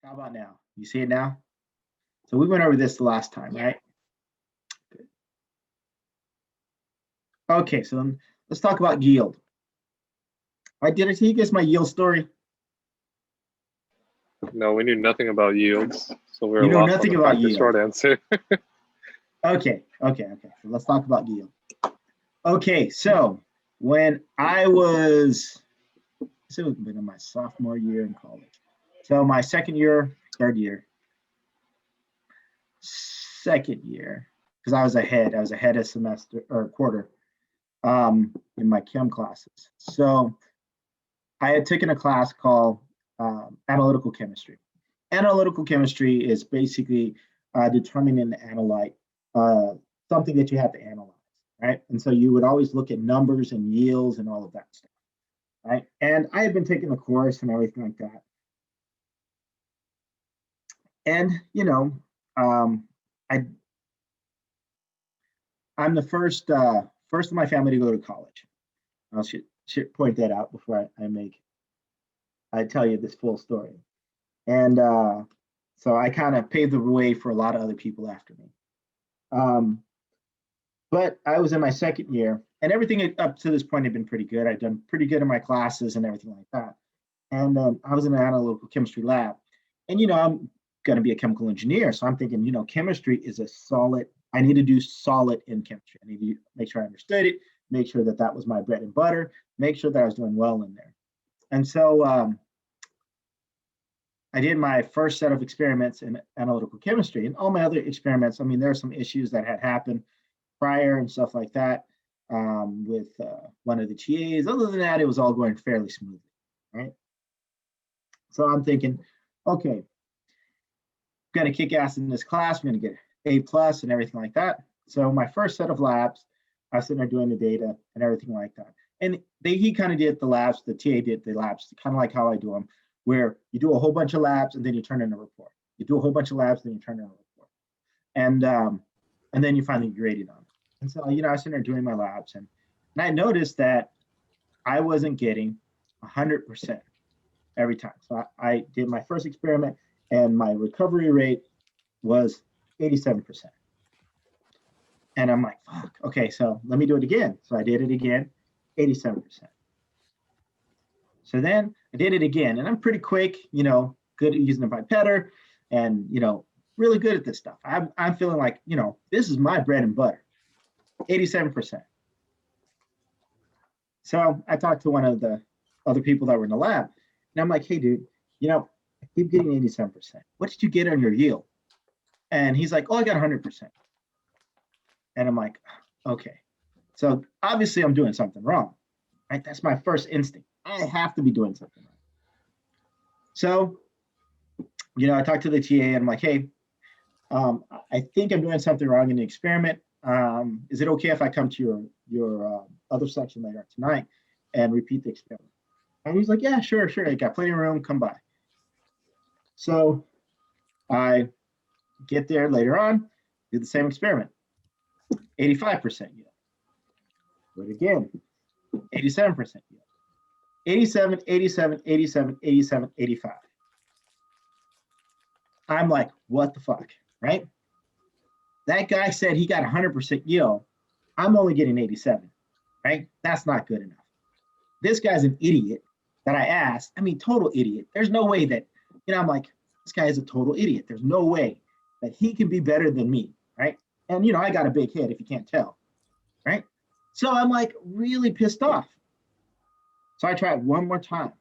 How about now? You see it now? So we went over this the last time, right? Good. Okay, so then let's talk about yield. All right, did I tell you guys my yield story? No, we knew nothing about yields, so we were You know lost nothing on about the yield. short answer. Okay. So let's talk about yield. Okay, so when I was, so it would have been in my sophomore year in college. So my second year, because I was ahead of semester or quarter in my chem classes. So I had taken a class called analytical chemistry. Analytical chemistry is basically determining the analyte, something that you have to analyze, right? And so you would always look at numbers and yields and all of that stuff, right? And I had been taking the course and everything like that. And, I'm the first of my family to go to college. I should point that out before I tell you this full story. And so I kind of paved the way for a lot of other people after me. But I was in my second year, and everything up to this point had been pretty good. I'd done pretty good in my classes and everything like that. And I was in an analytical chemistry lab. And, I'm going to be a chemical engineer. So I'm thinking, chemistry is I need to do solid in chemistry. I need to make sure I understood it, make sure that was my bread and butter, make sure that I was doing well in there. And so I did my first set of experiments in analytical chemistry, and all my other experiments, there are some issues that had happened prior and stuff like that with one of the TAs. Other than that, it was all going fairly smoothly, right? So I'm thinking, okay, I'm going to kick ass in this class. I'm going to get A+ and everything like that. So my first set of labs, I was sitting there doing the data and everything like that. And he kind of did the labs, the TA did the labs, kind of like how I do them, where you do a whole bunch of labs and then you turn in a report. You do a whole bunch of labs, then you turn in a report. And then you finally grade it on it. And so, I was sitting there doing my labs, and I noticed that I wasn't getting 100% every time. So I did my first experiment, and my recovery rate was 87%. And I'm like, fuck, okay, so let me do it again. So I did it again, 87%. So then I did it again, and I'm pretty quick, good at using a pipetter, and, really good at this stuff. I'm feeling like, this is my bread and butter, 87%. So I talked to one of the other people that were in the lab, and I'm like, hey, dude, I keep getting 87%. What did you get on your yield? And he's like, oh, I got 100%. And I'm like, okay. So obviously I'm doing something wrong, right? That's my first instinct. I have to be doing something wrong. So, I talked to the TA and I'm like, hey, I think I'm doing something wrong in the experiment. Is it okay if I come to your other section later tonight and repeat the experiment? And he's like, yeah, sure. I got plenty of room, come by. So I get there later on, do the same experiment, 85% yield. Do it again, 87% yield. 87, 87, 87, 87, 85. I'm like, what the fuck, right? That guy said he got 100% yield. I'm only getting 87, right? That's not good enough. This guy's an idiot that I asked. Total idiot. There's no way that, I'm like, this guy is a total idiot. There's no way that he can be better than me, right? And, I got a big head if you can't tell, right? So I'm like really pissed off. So I tried one more time.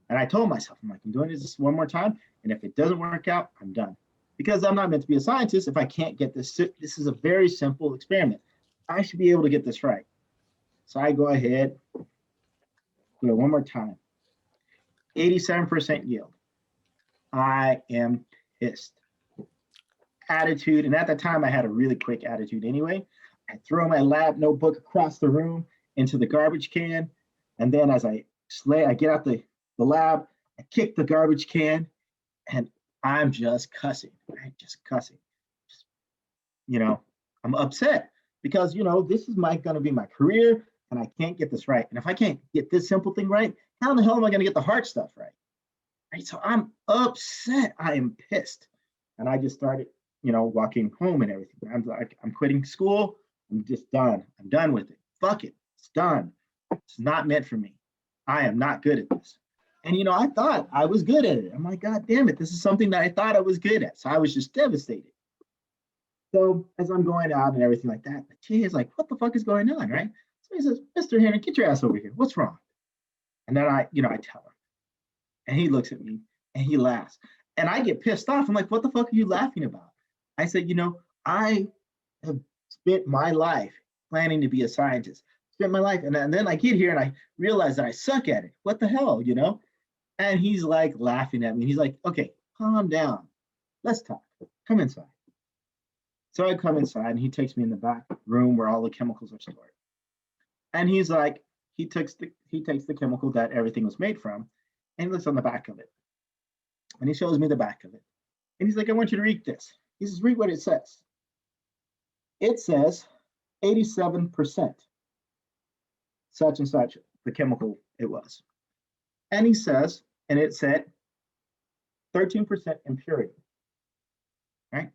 And I told myself, I'm doing this one more time. And if it doesn't work out, I'm done. Because I'm not meant to be a scientist if I can't get this. This is a very simple experiment. I should be able to get this right. So I go ahead, do it one more time. 87% yield. I am pissed. Attitude, and at the time I had a really quick attitude anyway. I throw my lab notebook across the room into the garbage can. And then as I get out the lab, I kick the garbage can, and I'm just cussing, right? Just cussing. I'm upset because, this is going to be my career, and I can't get this right. And if I can't get this simple thing right, how in the hell am I going to get the hard stuff right? Right? So I'm upset. I am pissed. And I just started, walking home and everything. I'm like, I'm quitting school. I'm just done. I'm done with it. Fuck it. It's done. It's not meant for me. I am not good at this. And I thought I was good at it. I'm like, God damn it, this is something that I thought I was good at. So I was just devastated. So as I'm going out and everything like that, the TA is like, what the fuck is going on, right? So he says, Mr. Henry, get your ass over here. What's wrong? And then I tell him. And he looks at me and he laughs. And I get pissed off. I'm like, what the fuck are you laughing about? I said, I have spent my life planning to be a scientist. Spent my life. And then I get here and I realize that I suck at it. What the hell, And he's like laughing at me. He's like, okay, calm down. Let's talk. Come inside. So I come inside and he takes me in the back room where all the chemicals are stored. And he's like, he takes the chemical that everything was made from and he looks on the back of it. And he shows me the back of it. And he's like, I want you to read this. He says, read what it says. It says 87% such and such, the chemical it was. And he says, and it said 13% impurity, right?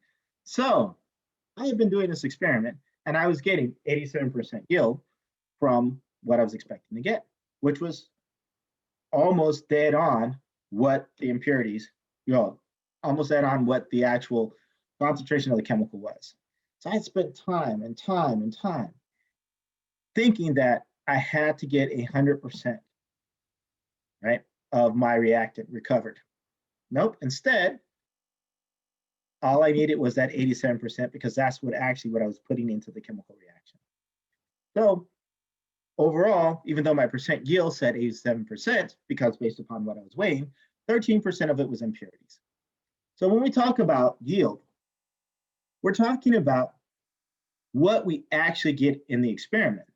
So I had been doing this experiment and I was getting 87% yield from what I was expecting to get, which was almost dead on what the impurities, almost dead on what the actual concentration of the chemical was. So I spent time and time and time thinking that I had to get 100%, right, of my reactant recovered. Nope. Instead, all I needed was that 87% because that's what I was putting into the chemical reaction. So overall, even though my percent yield said 87%, because based upon what I was weighing, 13% of it was impurities. So when we talk about yield, we're talking about what we actually get in the experiment,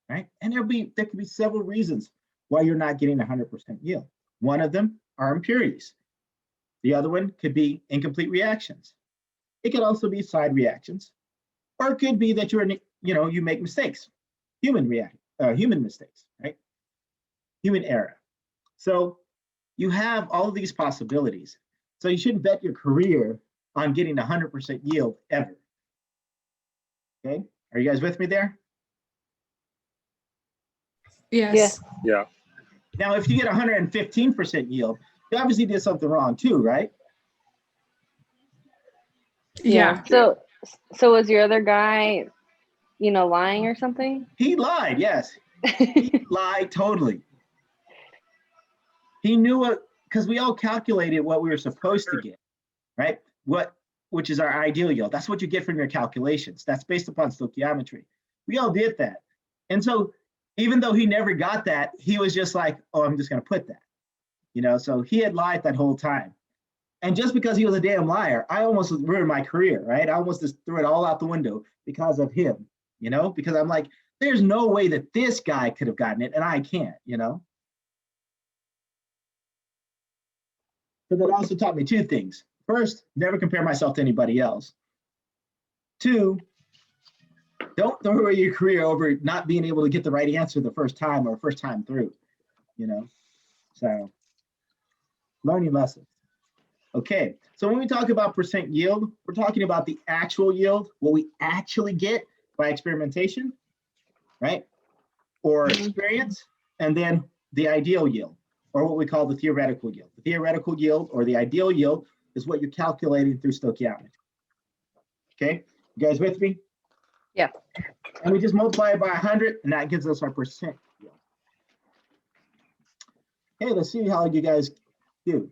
right? And there could be several reasons why you're not getting 100% yield. One of them are impurities. The other one could be incomplete reactions. It could also be side reactions, or it could be that you make mistakes, human mistakes, right? Human error. So you have all of these possibilities. So you shouldn't bet your career on getting 100% yield ever. Okay, are you guys with me there? Yes. Yeah. Now, if you get 115% yield, you obviously did something wrong too, right? Yeah. So was your other guy, lying or something? He lied, yes. He lied totally. He knew it because we all calculated what we were supposed to get, right? Which is our ideal yield. That's what you get from your calculations. That's based upon stoichiometry. We all did that. And so even though he never got that, he was just like, oh, I'm just going to put that. So he had lied that whole time. And just because he was a damn liar, I almost ruined my career, right? I almost just threw it all out the window because of him, because I'm like, there's no way that this guy could have gotten it and I can't, So that also taught me two things. First, never compare myself to anybody else. Two, don't throw away your career over not being able to get the right answer the first time or first time through, So learning lessons. Okay, so when we talk about percent yield, we're talking about the actual yield, what we actually get by experimentation, right? Or experience, and then the ideal yield, or what we call the theoretical yield. The theoretical yield or the ideal yield is what you're calculating through stoichiometry. Okay, you guys with me? Yeah. And we just multiply it by 100, and that gives us our percent yield. Okay, let's see how you guys do.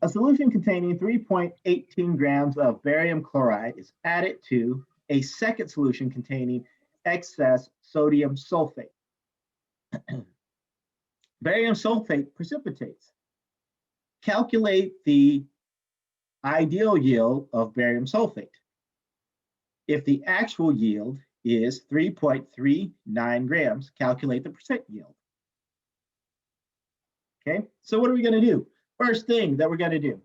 A solution containing 3.18 grams of barium chloride is added to a second solution containing excess sodium sulfate. Barium sulfate precipitates. Calculate the ideal yield of barium sulfate. If the actual yield is 3.39 grams, calculate the percent yield. Okay, so what are we going to do? First thing that we're going to do.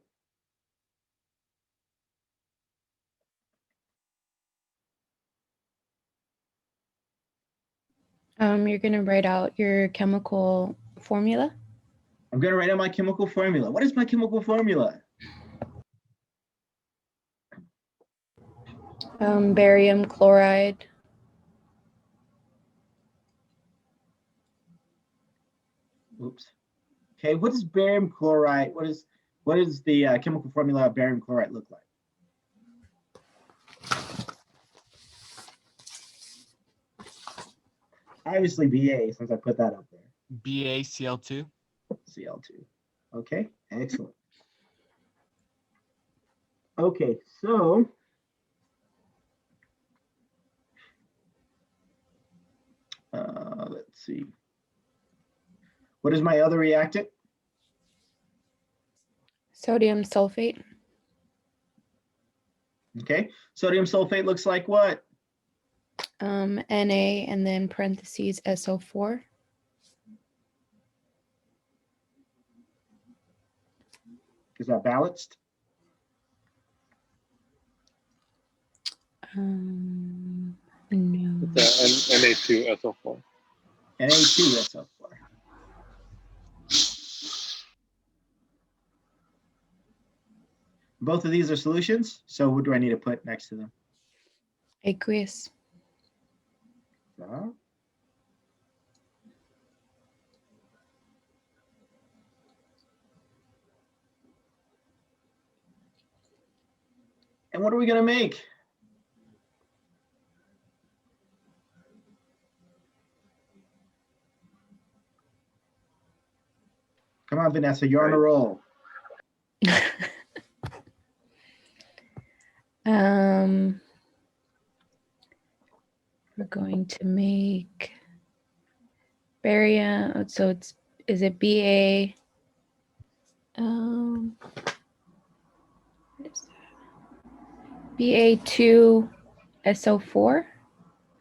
You're going to write out your chemical formula. I'm going to write out my chemical formula. What is my chemical formula? Barium chloride. Oops. Okay, what is barium chloride? What is the chemical formula of barium chloride look like? Obviously Ba, since I put that up there. BaCl2. Cl2. Okay, excellent. Okay, so let's see. What is my other reactant? Sodium sulfate. Okay, sodium sulfate looks like what? Na and then parentheses SO4. Is that balanced? No. It's Na2SO4. Na2SO4. Both of these are solutions, so what do I need to put next to them? Aqueous. And what are we going to make? Come on, Vanessa, you're on a roll. We're going to make barium. So is it Ba? What is that? Ba2SO4.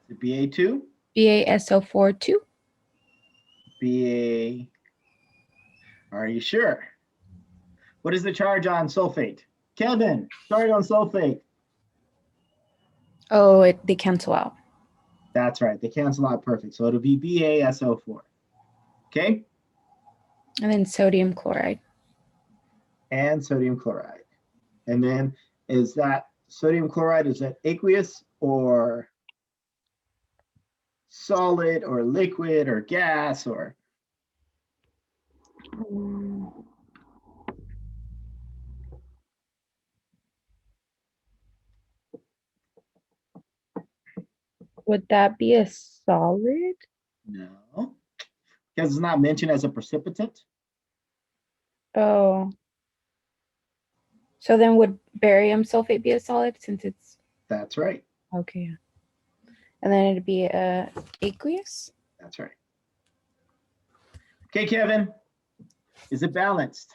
Is it Ba2? BaSO4 2. Ba. Are you sure? What is the charge on sulfate? Kevin, charge on sulfate. Oh, they cancel out. That's right. They cancel out perfect. So it'll be BaSO4. Okay? And then sodium chloride. And sodium chloride. And then is that sodium chloride, is that aqueous or solid or liquid or gas or? Would that be a solid? No, because it's not mentioned as a precipitant. Oh. So then would barium sulfate be a solid since it's That's right. okay. And then it'd be aqueous? That's right. Okay, Kevin, is it balanced?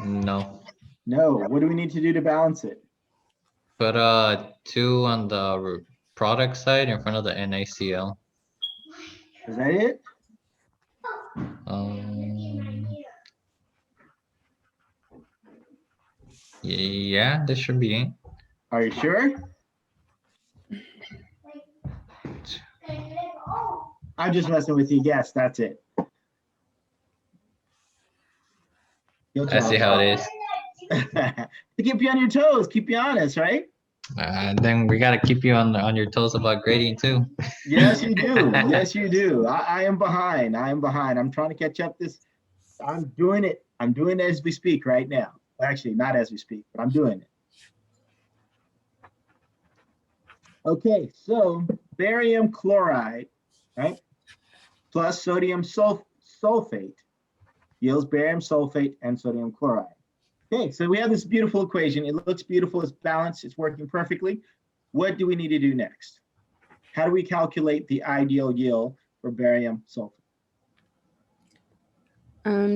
No. No. What do we need to do to balance it? Put 2 on the product side in front of the NaCl. Is that it? Yeah, this should be it. Are you sure? I'm just messing with you. Yes, that's it. I see how it is. To keep you on your toes, keep you honest, right? Then we gotta keep you on your toes about grading too. Yes, you do. Yes, you do. I am behind. I am behind. I'm trying to catch up this. I'm doing it. I'm doing it as we speak right now. Actually, not as we speak, but I'm doing it. Okay, so barium chloride, right, plus sodium sulfate yields barium sulfate and sodium chloride. Okay, so we have this beautiful equation. It looks beautiful. It's balanced. It's working perfectly. What do we need to do next? How do we calculate the ideal yield for barium sulfate?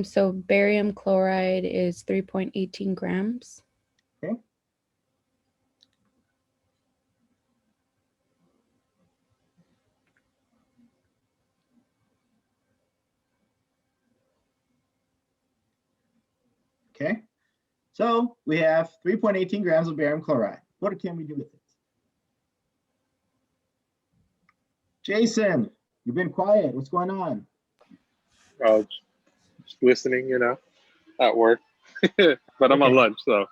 So barium chloride is 3.18 grams. Okay. Okay. So we have 3.18 grams of barium chloride. What can we do with it? Jason, you've been quiet. What's going on? just listening, at work. But I'm on Okay. lunch, so.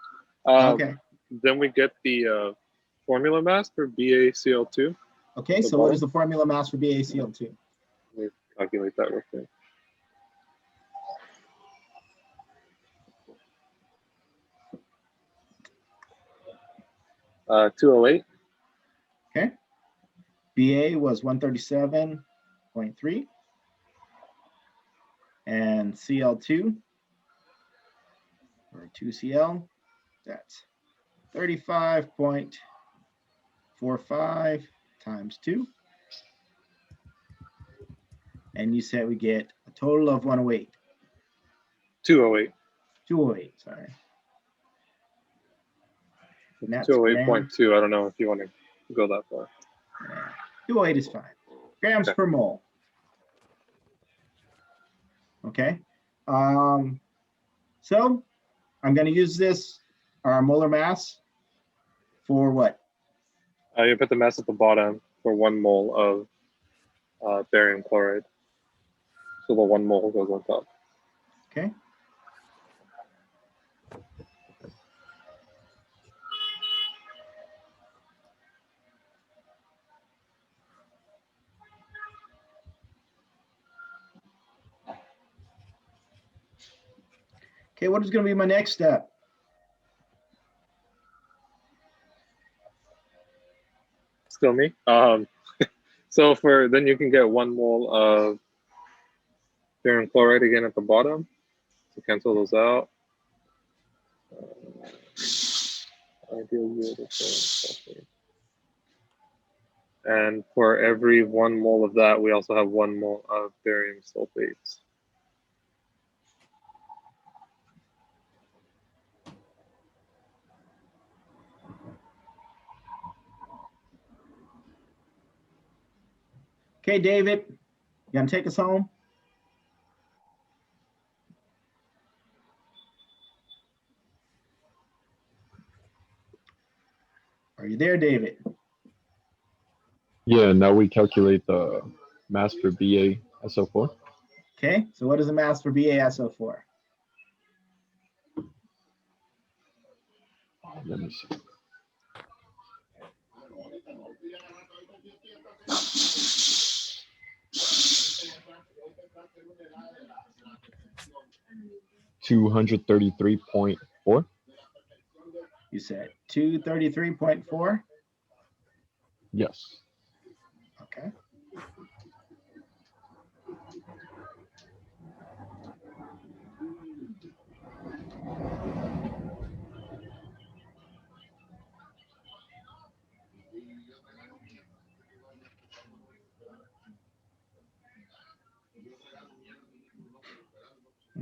Okay. Then we get the formula mass for BaCl2. Okay, The so what bottom? is the formula mass for BaCl2? Let me calculate that real quick. Uh, 208. Okay. Ba was 137.3. And Cl2, or 2Cl, that's 35.45 times 2. And you said we get a total of 108. 208. 208, sorry. And that's 208.2. I don't know if you want to go that far. yeah, 208 is fine. Grams Okay. per mole. Okay. So I'm going to use this, our molar mass, for what? You put the mass at the bottom for 1 mole of barium chloride. So the 1 mole goes on top. Okay. Okay, what is going to be my next step? Still me. So then you can get 1 mole of barium chloride again at the bottom. So cancel those out. Ideal yield of barium sulfate. And for every 1 mole of that, we also have 1 mole of barium sulfates. Okay, David, you gonna take us home? Are you there, David? Yeah, now we calculate the mass for BaSO4. Okay, so what is the mass for BaSO4? Let me see. $233.4. You said 233.4? Yes. Okay.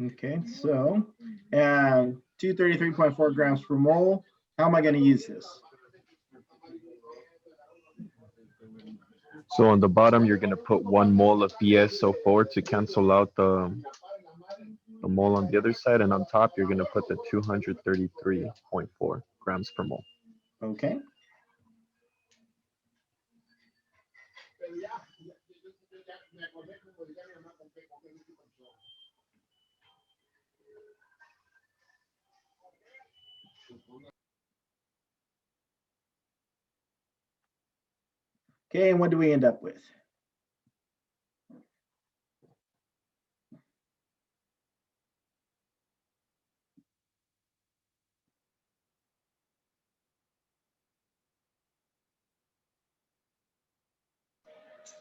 Okay, so 233.4 grams per mole. How am I going to use this? So on the bottom, you're going to put 1 mole of BaSO4 to cancel out the mole on the other side. And on top, you're going to put the 233.4 grams per mole. Okay. Okay, and what do we end up with?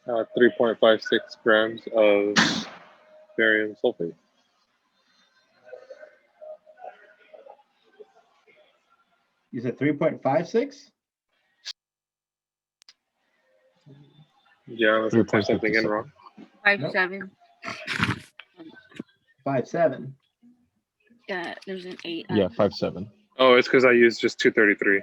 Uh, 3.56 grams of barium sulfate. You said 3.56? Yeah, unless I typed something in 3.57. wrong. 5.7. 5.7. Yeah, there's an 8. Yeah, 5.7. Oh, it's because I used just 233.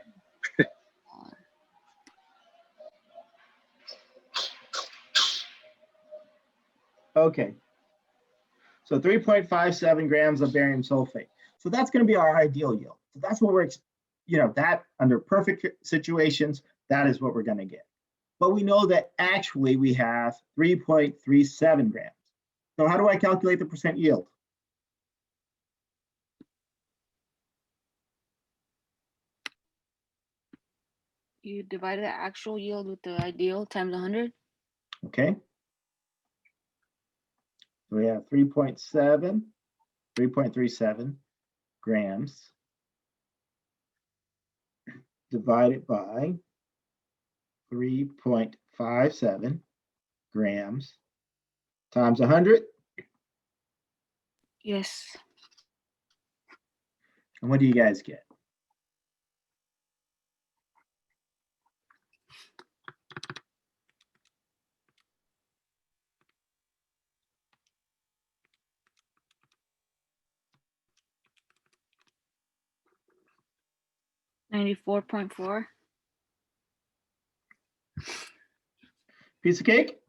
Okay. So 3.57 grams of barium sulfate. So that's going to be our ideal yield. So that's what we're, that under perfect situations, that is what we're going to get. But we know that actually we have 3.37 grams. So how do I calculate the percent yield? You divide the actual yield with the ideal times 100. Okay. So we have 3.37 grams divided by 3.57 grams times 100. Yes. And what do you guys get? $94.4. Piece of cake?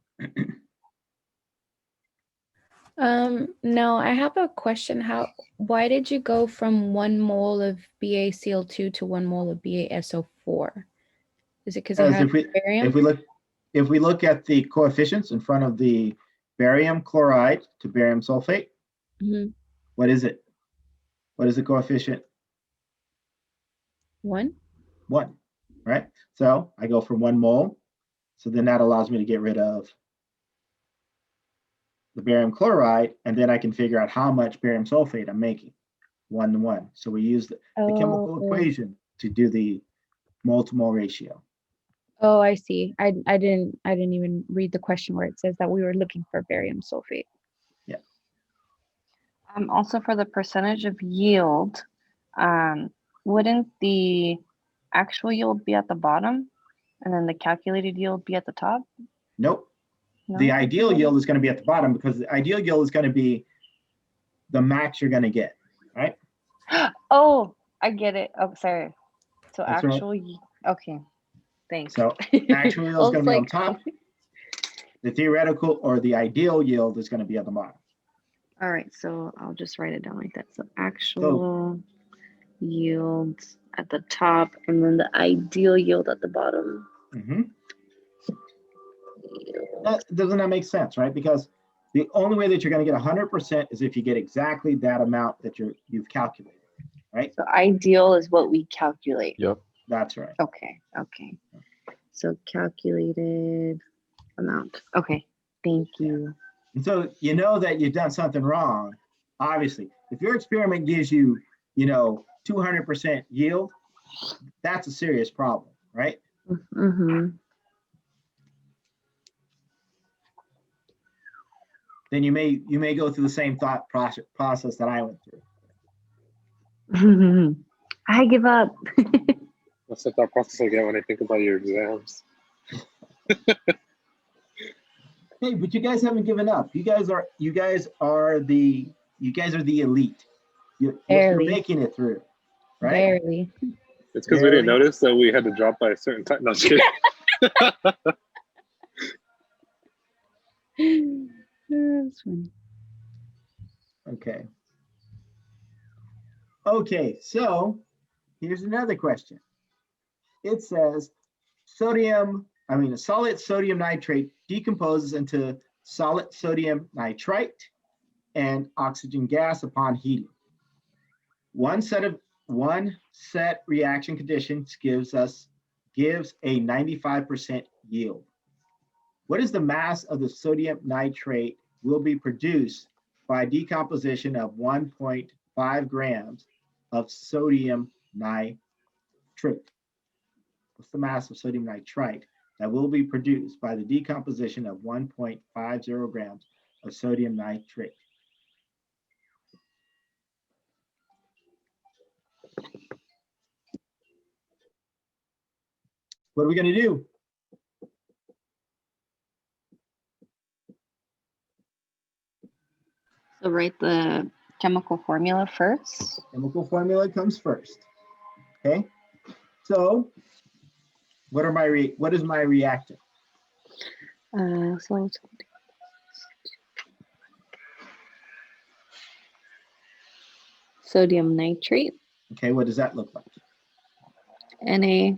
No, I have a question. Why did you go from 1 mole of BaCl2 to 1 mole of BaSO4? Is it because it Because has if we barium? look at the coefficients in front of the barium chloride to barium sulfate, Mhm. what is it? What is the coefficient? 1? 1, right? So I go from 1 mole. So then that allows me to get rid of the barium chloride, and then I can figure out how much barium sulfate I'm making, 1 to 1. So we use the chemical Oh. equation to do the mole to mole ratio. Oh, I see. I didn't even read the question where it says that we were looking for barium sulfate. Also for the percentage of yield, wouldn't the actual yield be at the bottom and then the calculated yield be at the top? Nope. No? The ideal yield is going to be at the bottom because the ideal yield is going to be the max you're going to get, right? Oh, I get it. Oh, sorry. So That's right. actual, okay. Thanks. So actual yield is going to be on top. The theoretical or the ideal yield is going to be at the bottom. All right, so I'll just write it down like that. So actual yield at the top and then the ideal yield at the bottom. Doesn't that make sense, right? Because the only way that you're going to get 100% is if you get exactly that amount that you've calculated, right? So ideal is what we calculate. Yep. That's right. Okay. So calculated amount. Okay, thank you. And so you know that you've done something wrong. Obviously, if your experiment gives you, 200% yield, that's a serious problem, right? Mm-hmm. Then you may go through the same thought process that I went through. I give up. That's the thought process I get when I think about your exams. Hey, but you guys haven't given up. You guys are the elite. You're Barely. making it through, right? Barely. It's because we didn't notice that we had to drop by a certain time. No, just kidding. That's funny. Okay, so here's another question. It says a solid sodium nitrate decomposes into solid sodium nitrite and oxygen gas upon heating. One set reaction conditions gives a 95% yield. What is the mass of the sodium nitrate will be produced by decomposition of 1.5 grams of sodium nitrate? What's the mass of sodium nitrite that will be produced by the decomposition of 1.50 grams of sodium nitrate? What are we going to do? So write the chemical formula first. Chemical formula comes first. Okay. So what is my reactant? Sodium nitrate. Okay, what does that look like? Na.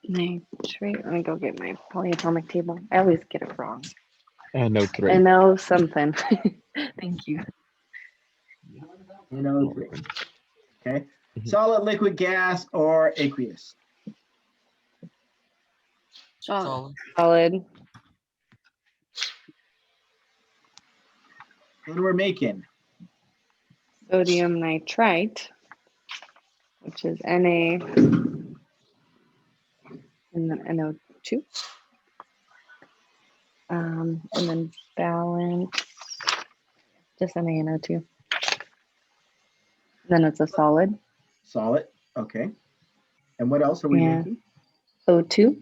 Nitrate. Let me go get my polyatomic table. I always get it wrong. NO3. I know something. Thank you. NO3. Okay, Solid, liquid, gas, or aqueous? Solid. Solid. Solid. What we're making? Sodium nitrite, which is Na and then NO2. And then balance, just Na and O2. Then it's a solid. Solid, okay. And what else are we Yeah. making? O2.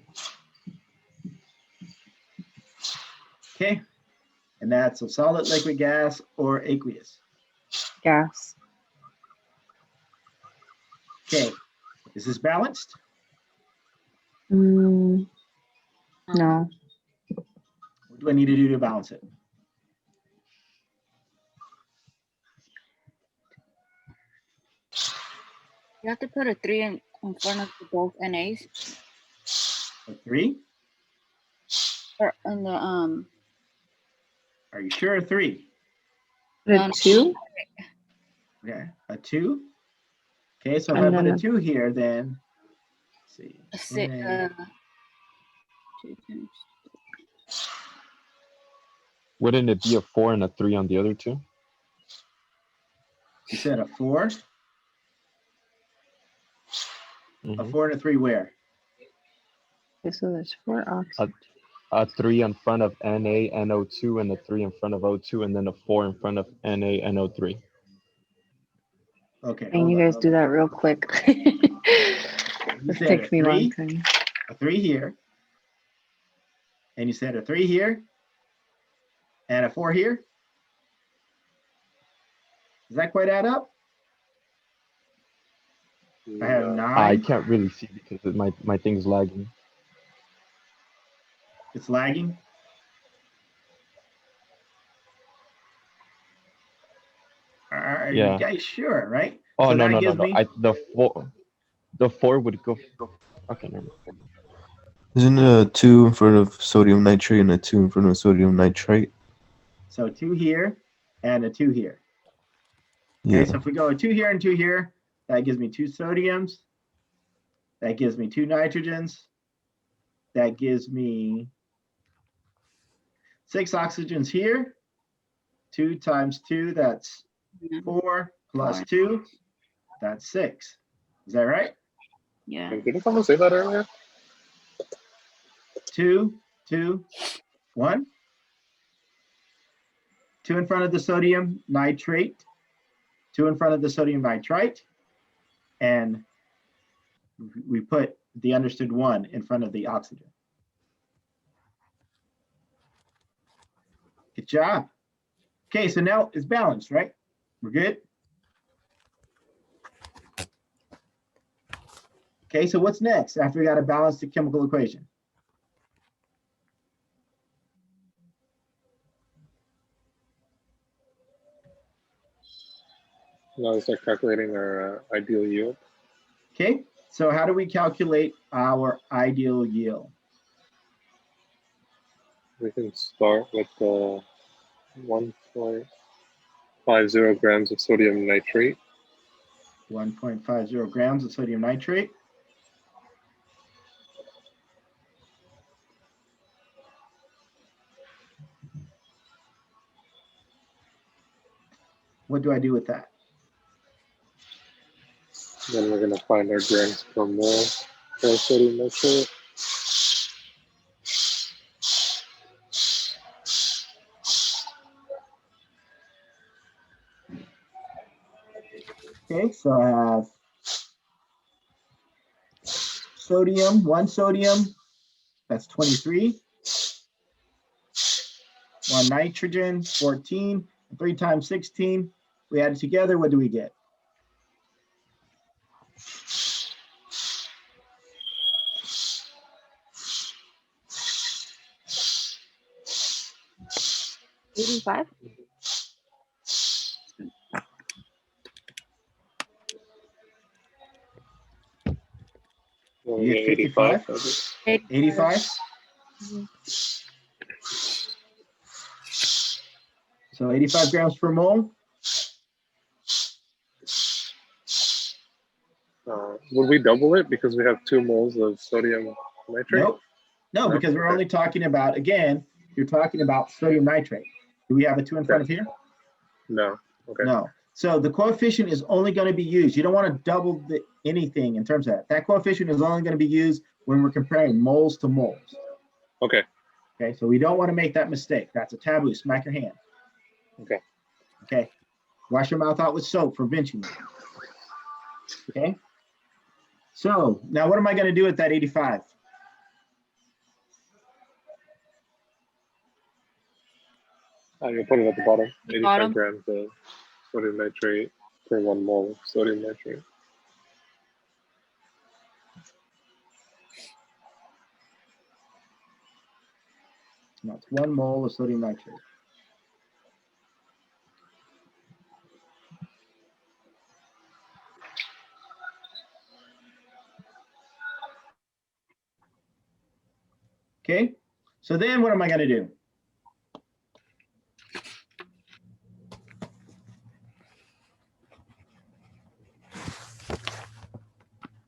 Okay, and that's a solid, liquid, gas, or aqueous. Gas. Okay, is this balanced? No. What do I need to do to balance it? You have to put a 3 in front of both NAs A 3? or in the Are you sure? A 3? No, A no. 2. Okay, a 2? Okay, so if And I put then a 2 here, then, let's see. Na. 2 times. Wouldn't it be a 4 and a 3 on the other two? You said a 4? A Mhm. 4 and a 3 where? Okay, so there's 4 oxygen. A 3 in front of NaNO2 and a 3 in front of O2 and then a 4 in front of NaNO3. Okay, And hold you on, guys hold do on. that real quick. You This said takes a me a long 3, time. a 3 here, and you said a 3 here, and a 4 here? Does that quite add up? I have No. 9. I can't really see because my thing's lagging. It's lagging. Are you Yeah. guys sure, right? Oh, So no, that no, no, gives no. me, The 4 would go. Okay, never mind. Isn't a 2 in front of sodium nitrate and a 2 in front of sodium nitrite? so 2 here and a 2 here. Yeah. Okay, so if we go a 2 here and 2 here, that gives me 2 sodiums. That gives me 2 nitrogens. That gives me 6 oxygens here. 2 times 2, that's Yeah. 4 plus 4. 2, that's 6. Is that right? Yeah. Didn't someone say that earlier? 2, 2, 1. 2 in front of the sodium nitrate, 2 in front of the sodium nitrite, and we put the understood 1 in front of the oxygen. Good job. Okay, so now it's balanced, right? We're good? Okay, so what's next after we got to balance the chemical equation? Now we start calculating our ideal yield. Okay, so how do we calculate our ideal yield? We can start with 1.50 grams of sodium nitrate. 1.50 grams of sodium nitrate. What do I do with that? Then we're going to find our grams per mole for sodium nitrate. Okay, so I have sodium, 1 sodium, that's 23. 1 nitrogen, 14. 3 times 16. We add it together, what do we get? $85. You get 55? 85? So 85 grams per mole. Would we double it because we have 2 moles of sodium nitrate? Nope. No, No? because we're Okay. only talking about, again, you're talking about sodium nitrate. Do we have a 2 in front of here? No. Okay. No. So the coefficient is only going to be used. You don't want to double anything in terms of that. That coefficient is only going to be used when we're comparing moles to moles. Okay. Okay, so we don't want to make that mistake. That's a taboo. Smack your hand. Okay. Okay. Wash your mouth out with soap for benching. Okay. So now what am I going to do with that 85? You put it at the bottom. 85 Bottom. grams of sodium nitrate per 1 mole of sodium nitrate. That's 1 mole of sodium nitrate. Okay, so then what am I going to do?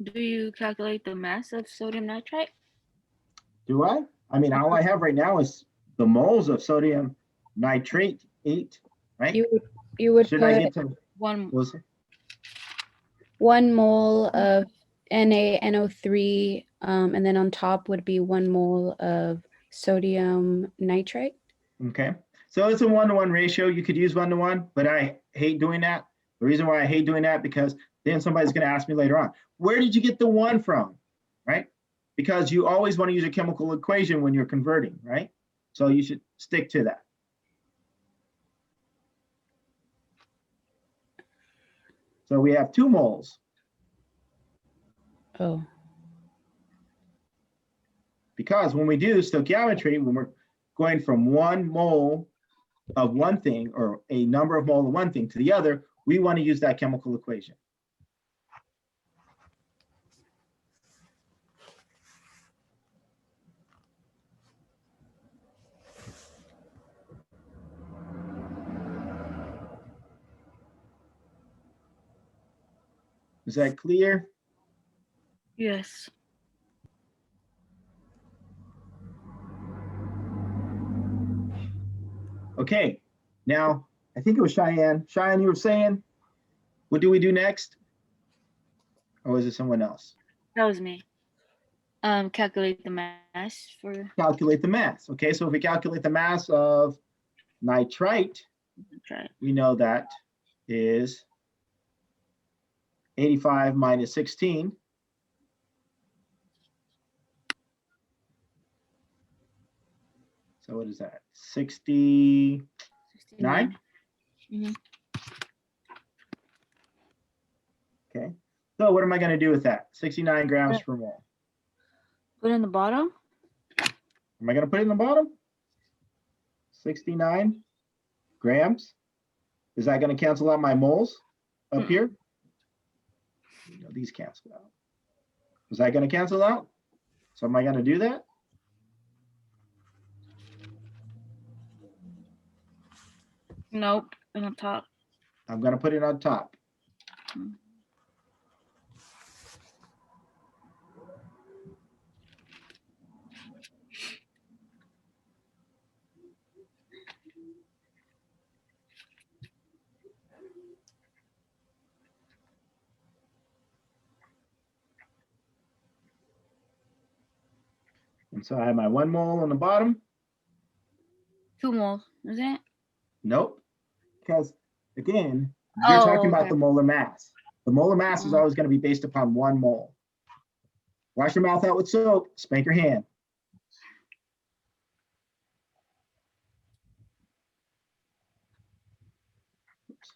Do you calculate the mass of sodium nitrite? Do I? I mean, all I have right now is the moles of sodium nitrate 8, right? You would Should I put get to, One. what was it? 1 mole of NaNO3, and then on top would be 1 mole of sodium nitrate. Okay, so it's a 1-to-1 ratio. You could use 1-to-1, but I hate doing that. The reason why I hate doing that, because then somebody's going to ask me later on, where did you get the 1 from, right? Because you always want to use a chemical equation when you're converting, right? So you should stick to that. So we have 2 moles. Oh, Because when we do stoichiometry, when we're going from 1 mole of one thing or a number of mole of one thing to the other, we want to use that chemical equation. Is that clear? Yes. Okay, now I think it was Cheyenne. Cheyenne, you were saying, what do we do next? Or was it someone else? That was me. Calculate the mass for Calculate the mass. Okay, so if we calculate the mass of nitrite, nitrite. we know that is 85 minus 16. So what is that? 69? 69. Mhm. Okay. So what am I going to do with that? 69 grams per mole. Put in the bottom. Am I going to put it in the bottom? 69 grams. Is that going to cancel out my moles up here? No, these cancel out. Is that going to cancel out? So am I going to do that? Nope. In the top. I'm going to put it on top. And so I have my 1 mole on the bottom. 2 moles, isn't it? Nope. Because again, you're talking about okay. the molar mass. The molar mass is always going to be based upon 1 mole. Wash your mouth out with soap, spank your hand. Oops.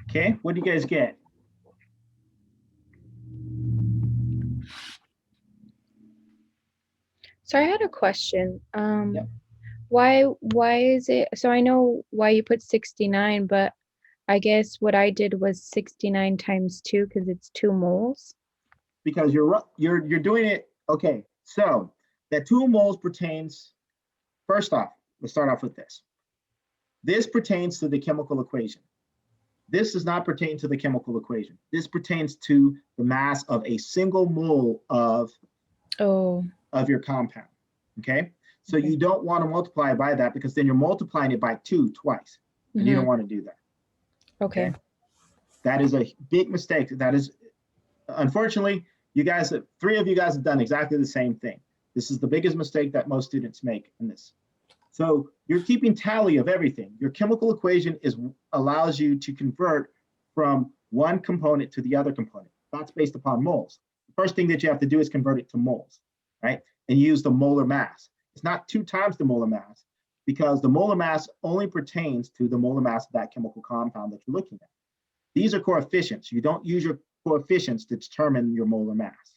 Okay, what do you guys get? so I had a question. Yep. Why is it, so I know why you put 69, but I guess what I did was 69 times 2 because it's 2 moles. because you're doing it. Okay, so that 2 moles pertains, first off, let's start off with this. This pertains to the chemical equation. This does not pertain to the chemical equation. This pertains to the mass of a single mole of your compound, okay? So you don't want to multiply it by that, because then you're multiplying it by 2 twice, and you don't want to do that. Okay. That is a big mistake. That is, unfortunately, you guys, 3 of you guys have done exactly the same thing. This is the biggest mistake that most students make in this. So you're keeping tally of everything. Your chemical equation allows you to convert from one component to the other component. That's based upon moles. The first thing that you have to do is convert it to moles, right? And use the molar mass. It's not 2 times the molar mass, because the molar mass only pertains to the molar mass of that chemical compound that you're looking at. These are coefficients. You don't use your coefficients to determine your molar mass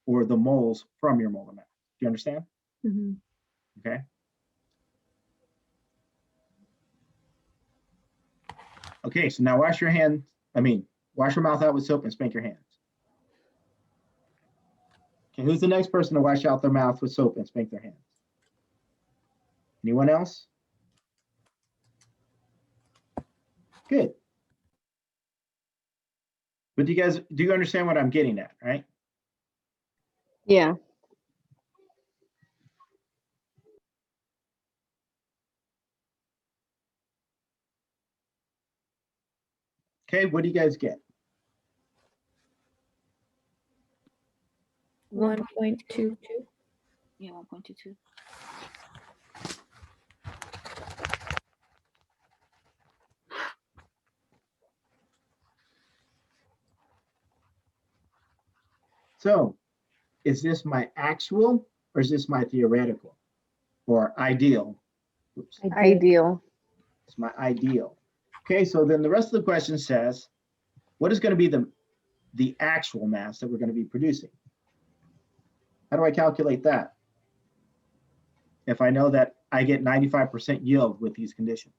or the moles from your molar mass. Do you understand? Mm-hmm. Okay. Okay, so now wash your mouth out with soap and spank your hands. Okay, who's the next person to wash out their mouth with soap and spank their hands? Anyone else? Good. But do you understand what I'm getting at, right? Yeah. Okay, what do you guys get? 1.22. Yeah, 1.22. So, is this my actual or is this my theoretical or ideal? Oops, Ideal. it's my ideal. Okay, so then the rest of the question says, what is going to be the actual mass that we're going to be producing? How do I calculate that? If I know that I get 95% yield with these conditions.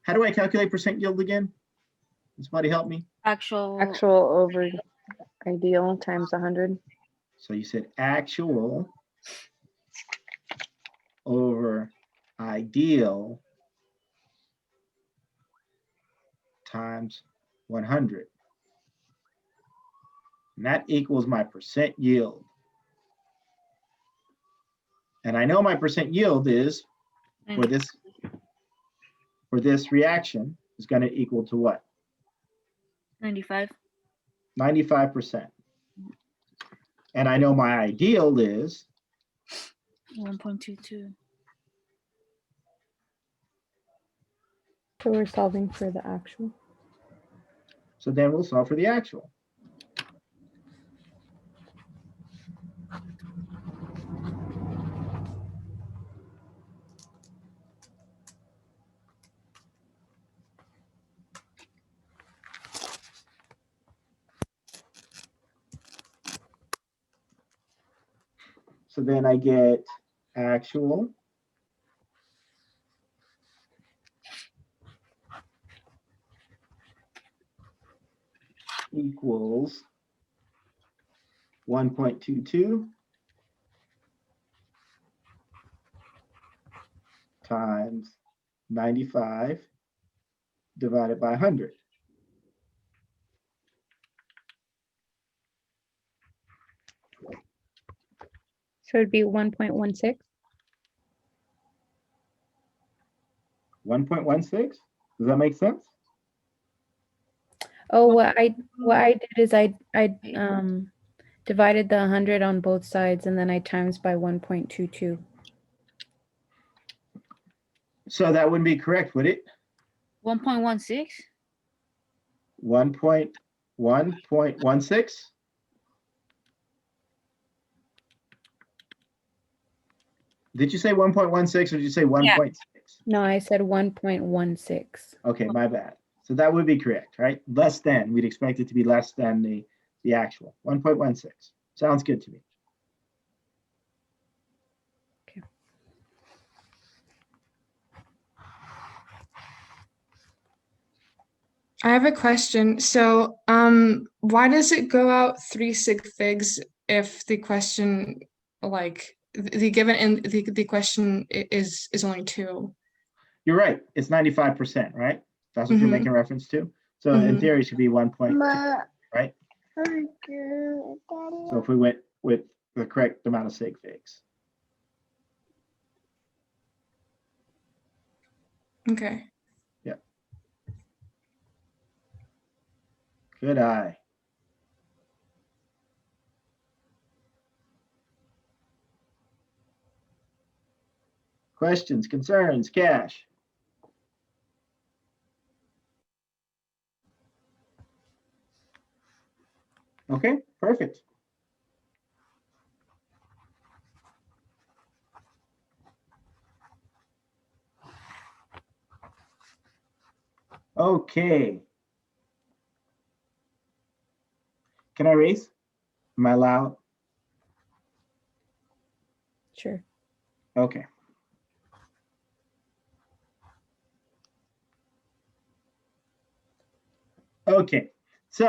How do I calculate percent yield again? Can somebody help me? Actual over ideal times 100. So you said actual over ideal times 100. And that equals my percent yield. And I know my percent yield is for this reaction is going to equal to what? 95. 95%. And I know my ideal is 1.22. So we're solving for the actual. so then we'll solve for the actual. So then I get actual equals 1.22 times 95 divided by 100. So it'd be 1.16. 1.16? Does that make sense? Oh, what I did is I divided the 100 on both sides, and then I times by 1.22. So that wouldn't be correct, would it? 1.16. 1.16? Did you say 1.16 or did you say 1.6? No, I said 1.16. Okay, my bad. So that would be correct, right? Less than, we'd expect it to be less than the actual. 1.16. Sounds good to me. Okay. I have a question. So, why does it go out 3 sig figs if the question, like, the given in the question is only 2? You're right. It's 95%, right? That's what you're Mhm. making reference to. So in Mhm. theory, it should be 1.2, right? So if we went with the correct amount of sig figs. Okay. Good eye. Questions, concerns, Cash? Okay, perfect. Okay. Can I raise? Am I allowed? Sure. Okay. Okay. So,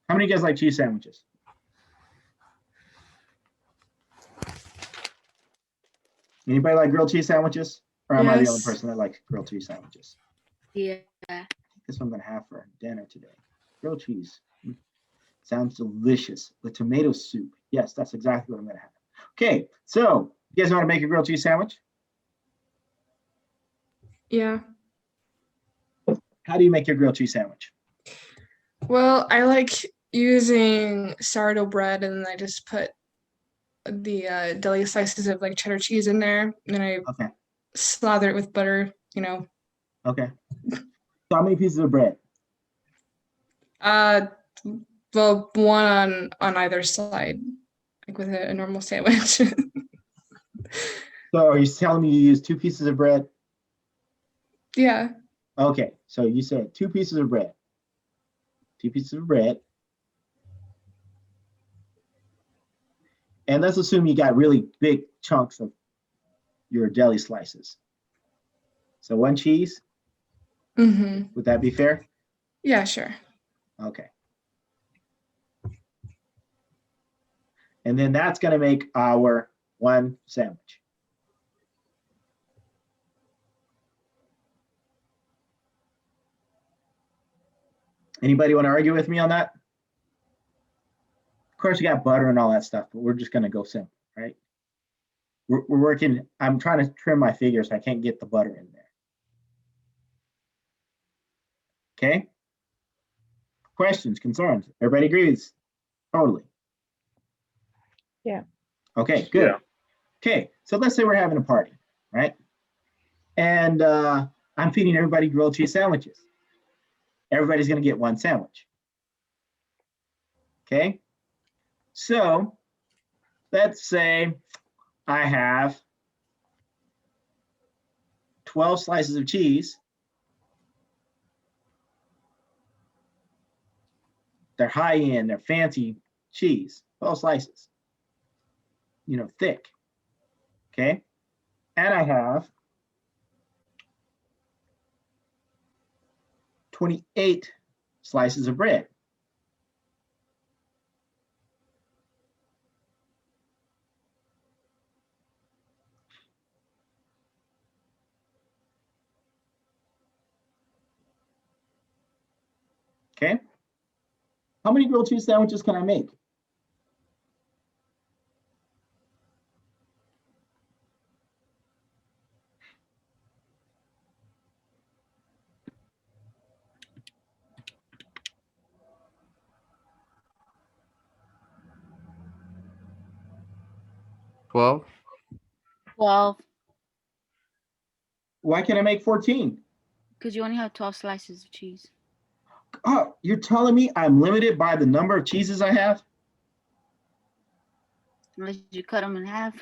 how many of you guys like cheese sandwiches? Anybody like grilled cheese sandwiches? Or am I the only Yes. person that likes grilled cheese sandwiches? Yeah. That's what I'm gonna have for dinner today. Grilled cheese. Sounds delicious with tomato soup. Yes, that's exactly what I'm gonna have. Okay, so you guys know how to make a grilled cheese sandwich? Yeah. How do you make your grilled cheese sandwich? Well, I like using sourdough bread, and then I just put the deli slices of like cheddar cheese in there, and then I Okay, slather it with butter. okay. So how many pieces of bread? Uh, well, one on either side, like with a normal sandwich. So are you telling me you use 2 pieces of bread? Yeah. Okay, so you said 2 pieces of bread. 2 pieces of bread. And let's assume you got really big chunks of your deli slices. So 1 cheese, Mm-hmm. would that be fair? Yeah, sure. Okay. And then that's gonna make our 1 sandwich. Anybody want to argue with me on that? Of course, you got butter and all that stuff, but we're just gonna go simple, right? We're working, I'm trying to trim my figures, so I can't get the butter in there. Okay? Questions, concerns? Everybody agrees? Totally. Yeah. Okay, good. Yeah. Okay, so let's say we're having a party, right? And I'm feeding everybody grilled cheese sandwiches. Everybody's gonna get 1 sandwich. Okay? So let's say I have 12 slices of cheese. They're high end, they're fancy cheese, 12 slices, thick. Okay. And I have 28 slices of bread. Okay. How many grilled cheese sandwiches can I make? Well, 12. Why can't I make 14? Because you only have 12 slices of cheese. Oh, you're telling me I'm limited by the number of cheeses I have? Unless you cut them in half.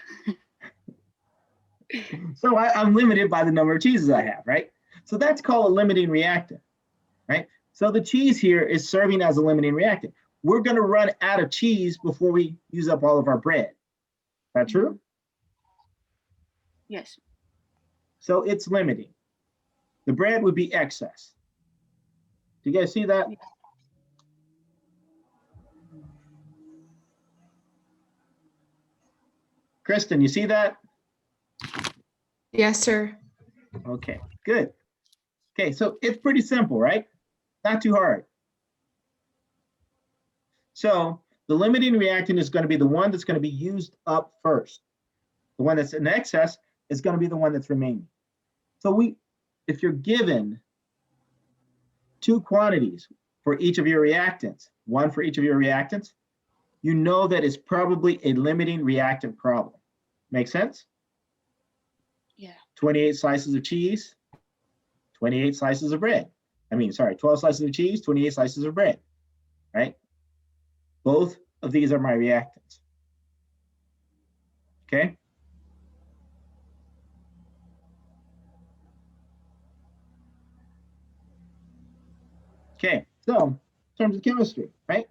So I'm limited by the number of cheeses I have, right? So that's called a limiting reactant, right? So the cheese here is serving as a limiting reactant. We're going to run out of cheese before we use up all of our bread. Is that true? Yes. So it's limiting. The bread would be excess. Do you guys see that? Kristen, you see that? Yes, sir. Okay, good. Okay, so it's pretty simple, right? Not too hard. So the limiting reactant is going to be the one that's going to be used up first. The one that's in excess is going to be the one that's remaining. So if you're given two quantities for each of your reactants, one for each of your reactants, you know that it's probably a limiting reactant problem. Make sense? Yeah. 28 slices of cheese, 28 slices of bread. 12 slices of cheese, 28 slices of bread, right? Both of these are my reactants. Okay? Okay, so in terms of chemistry, right?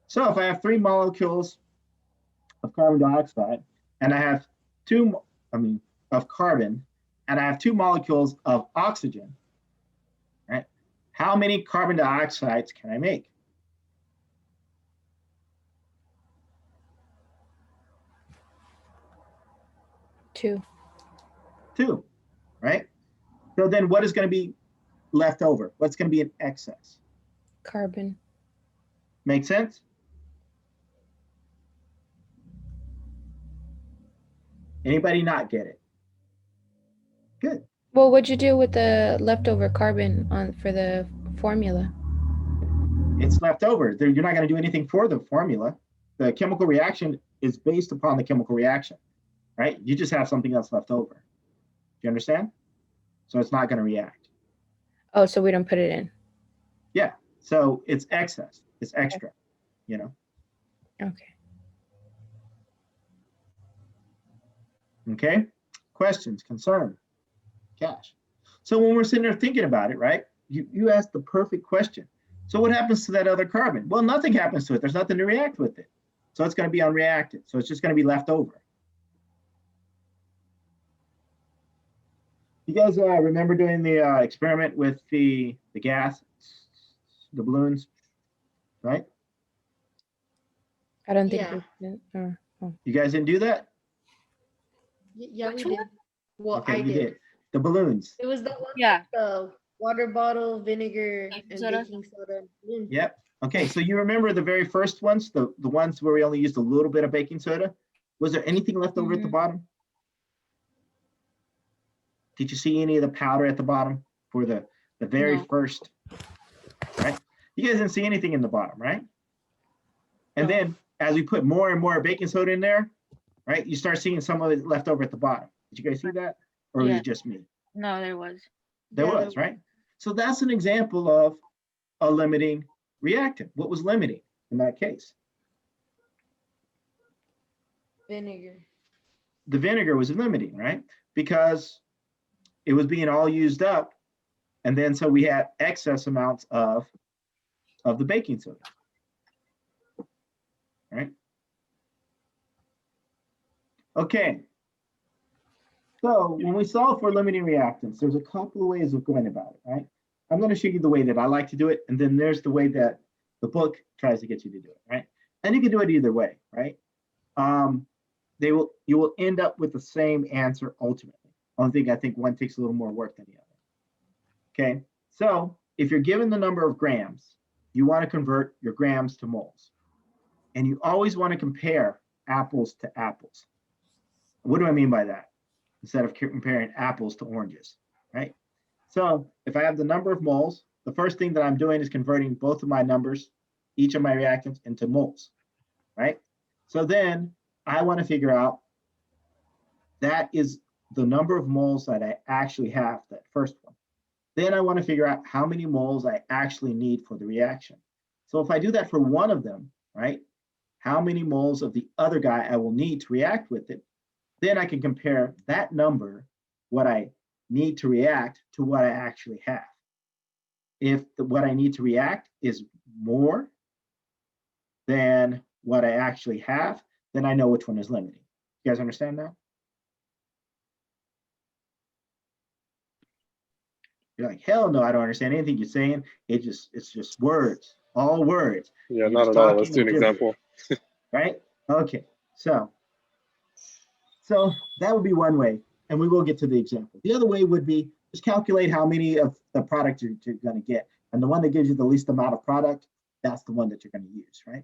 So if I have 3 molecules of carbon dioxide and I have of carbon, and I have 2 molecules of oxygen, right? How many carbon dioxides can I make? Two. 2, right? So then what is going to be left over? What's going to be in excess? Carbon. Make sense? Anybody not get it? Good. Well, what'd you do with the leftover carbon for the formula? It's left over. You're not going to do anything for the formula. The chemical reaction is based upon the chemical reaction, right? You just have something else left over. Do you understand? So it's not going to react. Oh, so we don't put it in. Yeah. So it's excess. It's extra, you know? Okay. Okay. Questions, concern, Cash. So when we're sitting there thinking about it, right? You asked the perfect question. So what happens to that other carbon? Well, nothing happens to it. There's nothing to react with it. So it's going to be unreacted. So it's just going to be left over. You guys remember doing the experiment with the gas, the balloons, right? I don't think Yeah. we did. Oh. You guys didn't do that? Yeah, Which we did. Well, Okay, I you did. The balloons. It was the one Yeah. with the water bottle, vinegar, Baking and soda? baking soda. Yep. Okay, so you remember the very first ones, the ones where we only used a little bit of baking soda? Was there anything left over at the bottom? Did you see any of the powder at the bottom for the very No. first, right? You guys didn't see anything in the bottom, right? And No. then as we put more and more baking soda in there, right, you start seeing some of it left over at the bottom. Did you guys see that? Or was Yeah. it just me? No, there was. There Yeah, was, right? So that's an example of a limiting reactant. What was limiting in that case? Vinegar. The vinegar was limiting, right? Because it was being all used up. And then so we had excess amounts of the baking soda, right? Okay. So when we solve for limiting reactants, there's a couple of ways of going about it, right? I'm going to show you the way that I like to do it, and then there's the way that the book tries to get you to do it, right? And you can do it either way, right? You will end up with the same answer ultimately. Only thing I think one takes a little more work than the other. Okay, so if you're given the number of grams, you want to convert your grams to moles, and you always want to compare apples to apples. What do I mean by that? Instead of comparing apples to oranges, right? So if I have the number of moles, the first thing that I'm doing is converting both of my numbers, each of my reactants, into moles, right? So then I want to figure out that is the number of moles that I actually have, that first one. Then I want to figure out how many moles I actually need for the reaction. So if I do that for one of them, right, how many moles of the other guy I will need to react with it, then I can compare that number, what I need to react, to what I actually have. If what I need to react is more than what I actually have, then I know which one is limiting. You guys understand now? You're like, hell no, I don't understand anything you're saying. It's just words, all words. Yeah, You're not just at all. Let's talking do an gibberish, example. right? Okay, so that would be one way, and we will get to the example. The other way would be just calculate how many of the product you're going to get, and the one that gives you the least amount of product, that's the one that you're going to use, right?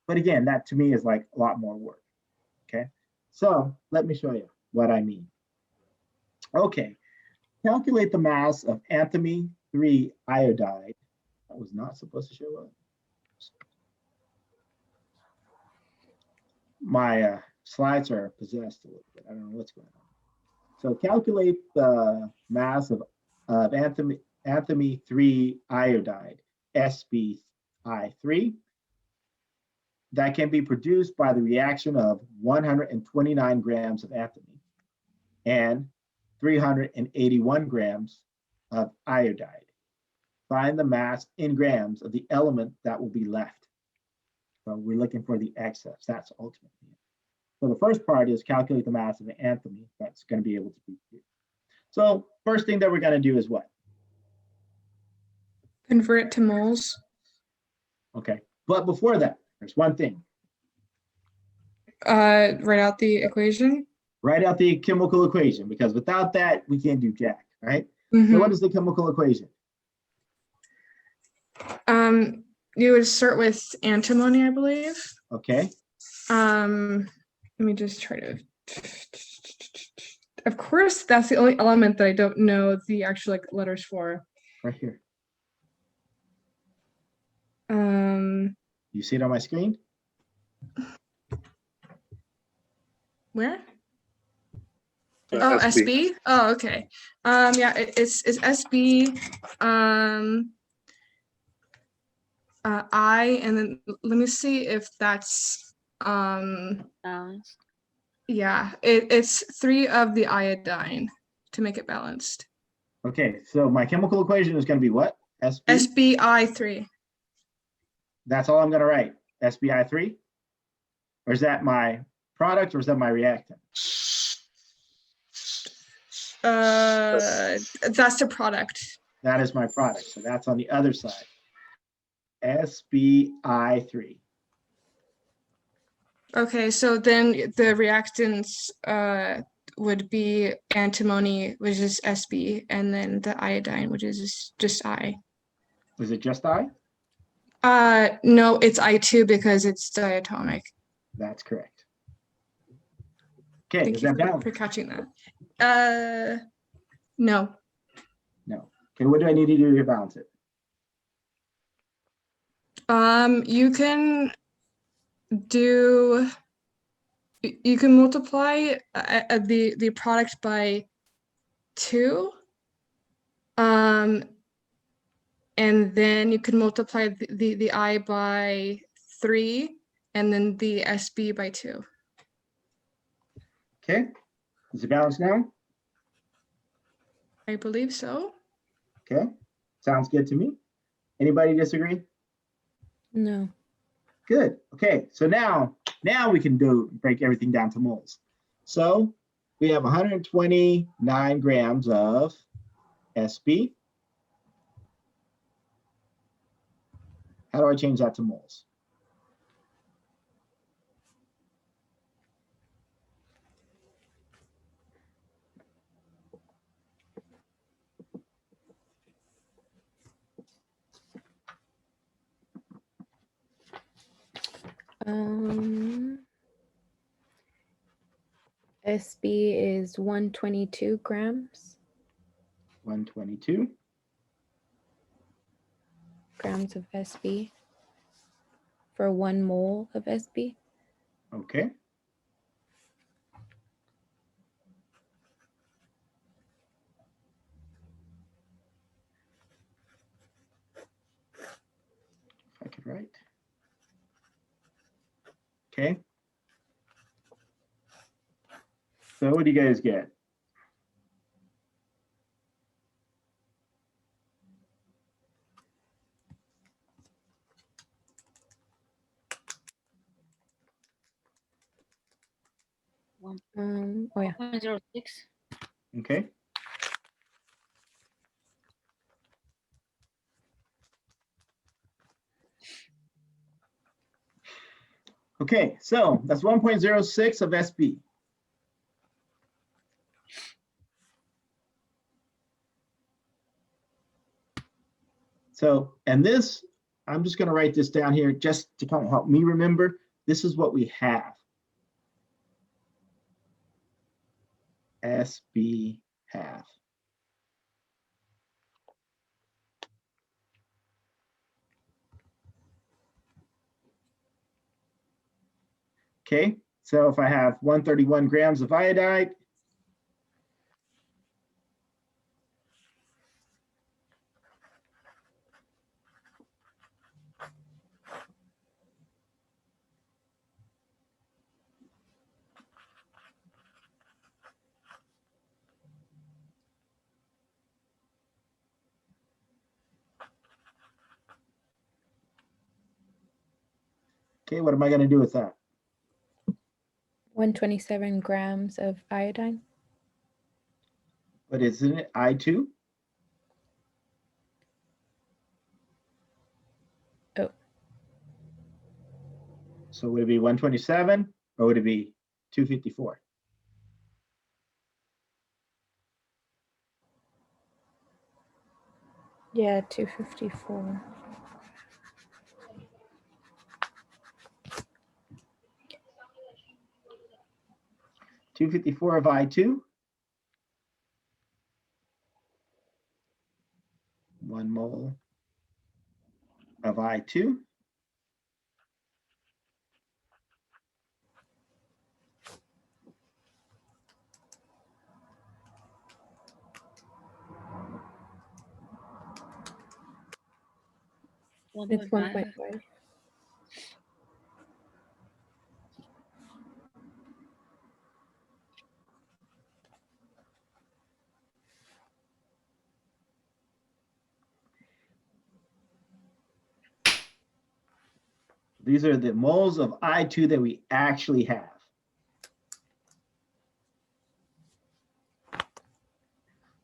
But again, that to me is like a lot more work. Okay, so let me show you what I mean. Okay, calculate the mass of antimony 3 iodide. That was not supposed to show up. My slides are possessed a little bit. I don't know what's going on. So calculate the mass of antimony 3 iodide, SbI3, that can be produced by the reaction of 129 grams of antimony and 381 grams of iodide. Find the mass in grams of the element that will be left. So we're looking for the excess. That's ultimately it. So the first part is calculate the mass of the antimony that's going to be able to be produced. So first thing that we're going to do is what? Convert it to moles. Okay, but before that, there's one thing. Write out the equation. Write out the chemical equation, because without that, we can't do jack, right? Mhm. So what is the chemical equation? You would start with antimony, I believe. Okay, Let me just try to. Of course, that's the only element that I don't know the actual like letters for. right here. Um, You see it on my screen? where? So Oh, SB. SB. Oh, okay. Yeah, it's SB. I, and then let me see if that's Balanced. yeah, it's 3 of the iodine to make it balanced. Okay, so my chemical equation is going to be what? SB? SBI3. That's all I'm going to write. SBI3? Or is that my product or is that my reactant? That's the product. That is my product. So that's on the other side. SBI3. Okay, so then the reactants would be antimony, which is SB, and then the iodine, which is just I. Is it just I? No, it's I2 because it's diatomic. That's correct. Okay, Thank is you that balanced? for catching that. No. No. Okay, what do I need to do to balance it? You can do. You can multiply the product by 2. And then you can multiply the I by 3, and then the SB by 2. Okay, is it balanced now? I believe so. Okay, sounds good to me. Anybody disagree? No. Good. Okay, so now we can break everything down to moles. So we have 129 grams of SB. How do I change that to moles? SB is 122 grams. 122. Grams of SB for 1 mole of SB. Okay. If I could write. Okay. So what do you guys get? Oh yeah. 106. Okay. Okay, so that's 1.06 of SB. So, and this, I'm just going to write this down here just to kind of help me remember. This is what we have. SB half. Okay, so if I have 131 grams of iodide, okay, what am I going to do with that? 127 grams of iodine. But isn't it I2? Oh. So would it be 127 or would it be 254? Yeah, 254. $254 of I2. 1 mole of I2. It's 1.5. These are the moles of I2 that we actually have.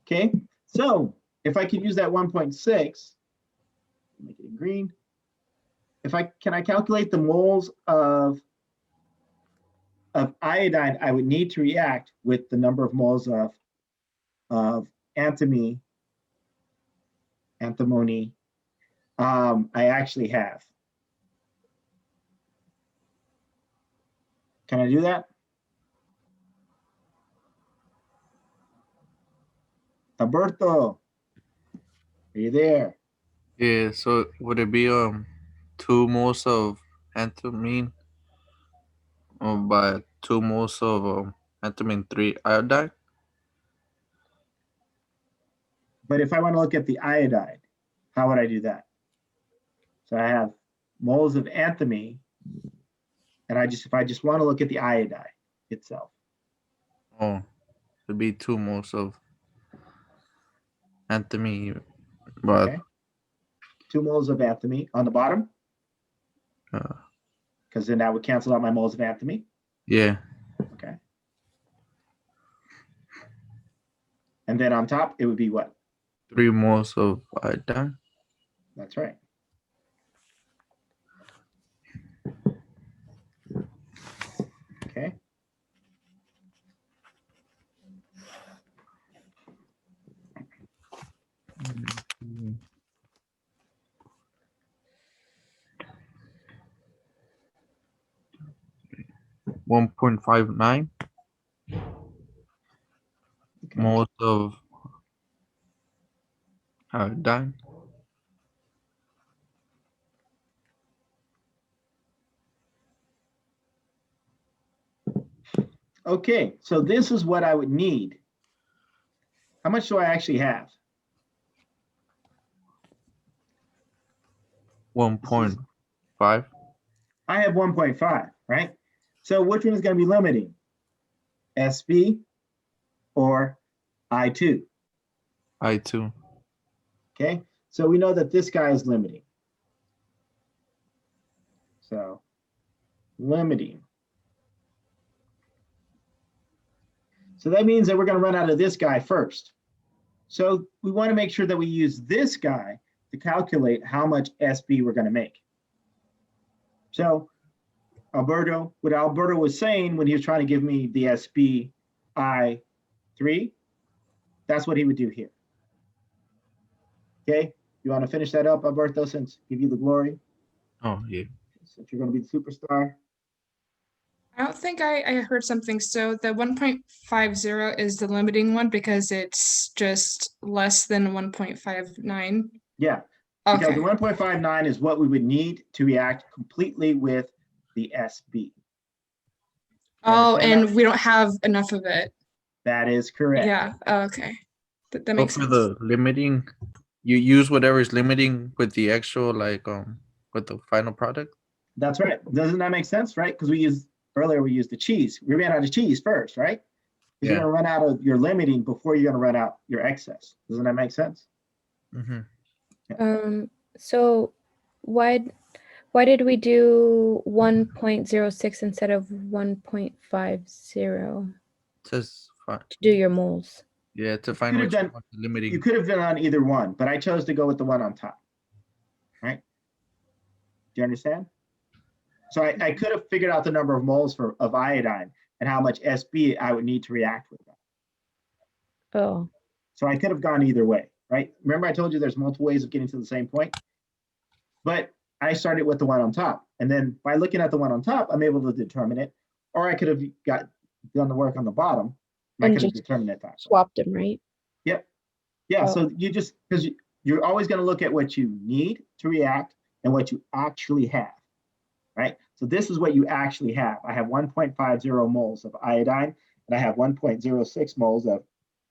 Okay, so if I could use that 1.6, make it in green. Can I calculate the moles of iodine I would need to react with the number of moles of antimony I actually have. Can I do that? Alberto, are you there? Yeah, so would it be 2 moles of antimine by 2 moles of antimine 3 iodide? But if I want to look at the iodide, how would I do that? So I have moles of antimony, and if I just want to look at the iodide itself. Oh, it'd be 2 moles of antimine, but Okay. 2 moles of antimony on the bottom, because then that would cancel out my moles of antimony. yeah, Okay. And then on top, it would be what? 3 moles of iodine. That's right. Okay. Mm-hmm. 1.59 Okay. moles of iodine. Okay, so this is what I would need. How much do I actually have? 1.5. I have 1.5, right? So which one is going to be limiting? SB or I2? I2. Okay, so we know that this guy is limiting. So limiting. So that means that we're going to run out of this guy first. So we want to make sure that we use this guy to calculate how much SB we're going to make. So what Alberto was saying when he was trying to give me the SBI3, that's what he would do here. Okay, you want to finish that up, Alberto, since give you the glory, Oh yeah. since you're going to be the superstar. I don't think I heard something. So the 1.50 is the limiting one because it's just less than 1.59. Yeah, because Okay. the 1.59 is what we would need to react completely with the SB. Oh, understand and we don't have enough of it. That is correct. Yeah. Okay. That So makes for sense. the limiting, you use whatever is limiting with the actual with the final product. That's right. Doesn't that make sense, right? Because we used the cheese. We ran out of cheese first, right? Because you're Yeah. going to run out of your limiting before you're going to run out your excess. Doesn't that make sense? Mm-hmm. So why did we do 1.06 instead of 1.50 Says fine. to do your moles? Yeah, to find Could have which done- one is limiting. You could have done on either one, but I chose to go with the one on top. Right? Do you understand? So I could have figured out the number of moles of iodine and how much SB I would need to react with that. Oh, So I could have gone either way, right? Remember I told you there's multiple ways of getting to the same point? But I started with the one on top. And then by looking at the one on top, I'm able to determine it. Or I could have done the work on the bottom. I And could have just determined it that way. swapped them, right? Yep. Yeah, Oh. so you just, because you're always going to look at what you need to react and what you actually have, right? So this is what you actually have. I have 1.50 moles of iodine, and I have 1.06 moles of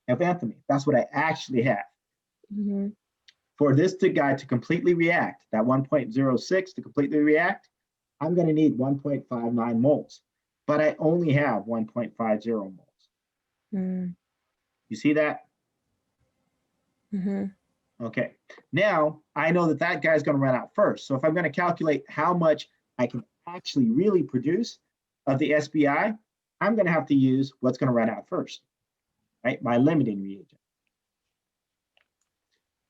antimony. That's what I actually have. Mm-hmm. For this guy to completely react, that 1.06 to completely react, I'm going to need 1.59 moles, but I only have 1.50 moles. Mm. You see that? Mm-hmm. Okay, now I know that guy's going to run out first. So if I'm going to calculate how much I can actually really produce of the SBI, I'm going to have to use what's going to run out first, right? My limiting reagent.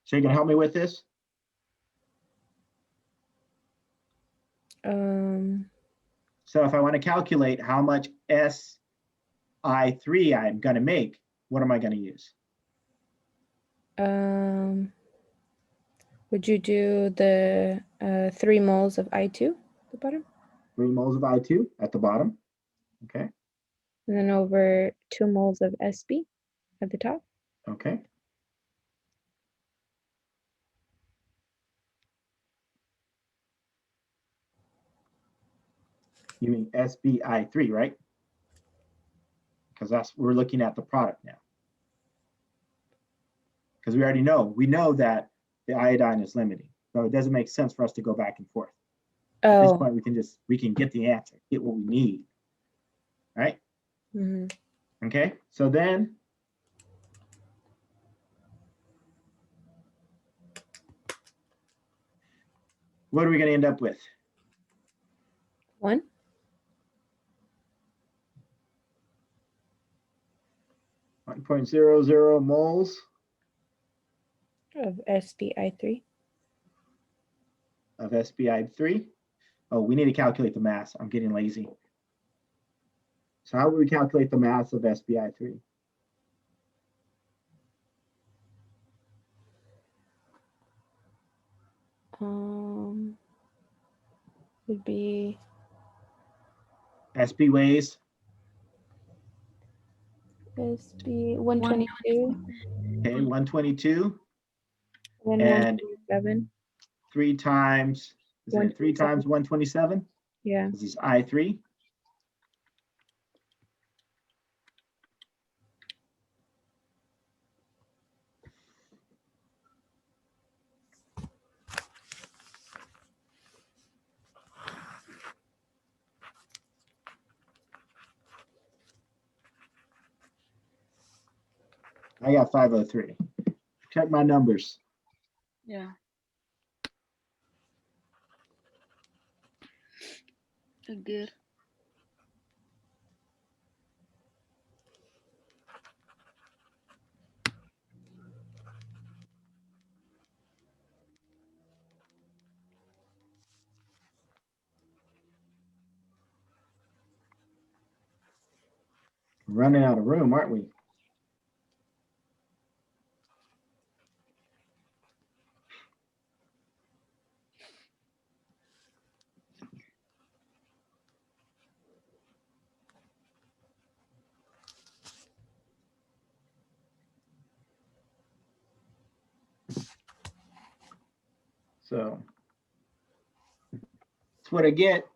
So you're going to help me with this? So if I want to calculate how much Si3 I'm going to make, what am I going to use? Would you do the 3 moles of I2 at the bottom? 3 moles of I2 at the bottom. Okay. And then over 2 moles of SB at the top. Okay. You mean SBI3, right? Because we're looking at the product now. Because we know that the iodine is limiting. So it doesn't make sense for us to go back and forth. At this point, we can get the answer, get what we need. Right? Mm-hmm. Okay, so then what are we going to end up with? 1. 1.00 moles of SBI3. Of SBI3. Oh, we need to calculate the mass. I'm getting lazy. So how would we calculate the mass of SBI3? Would be SB weighs SB 122. Okay, 122. And And 127. 3 times, is it 3 times 127? Yeah. This is I3. I got 503. Check my numbers. Yeah. Good. Running out of room, aren't we? So that's what I get.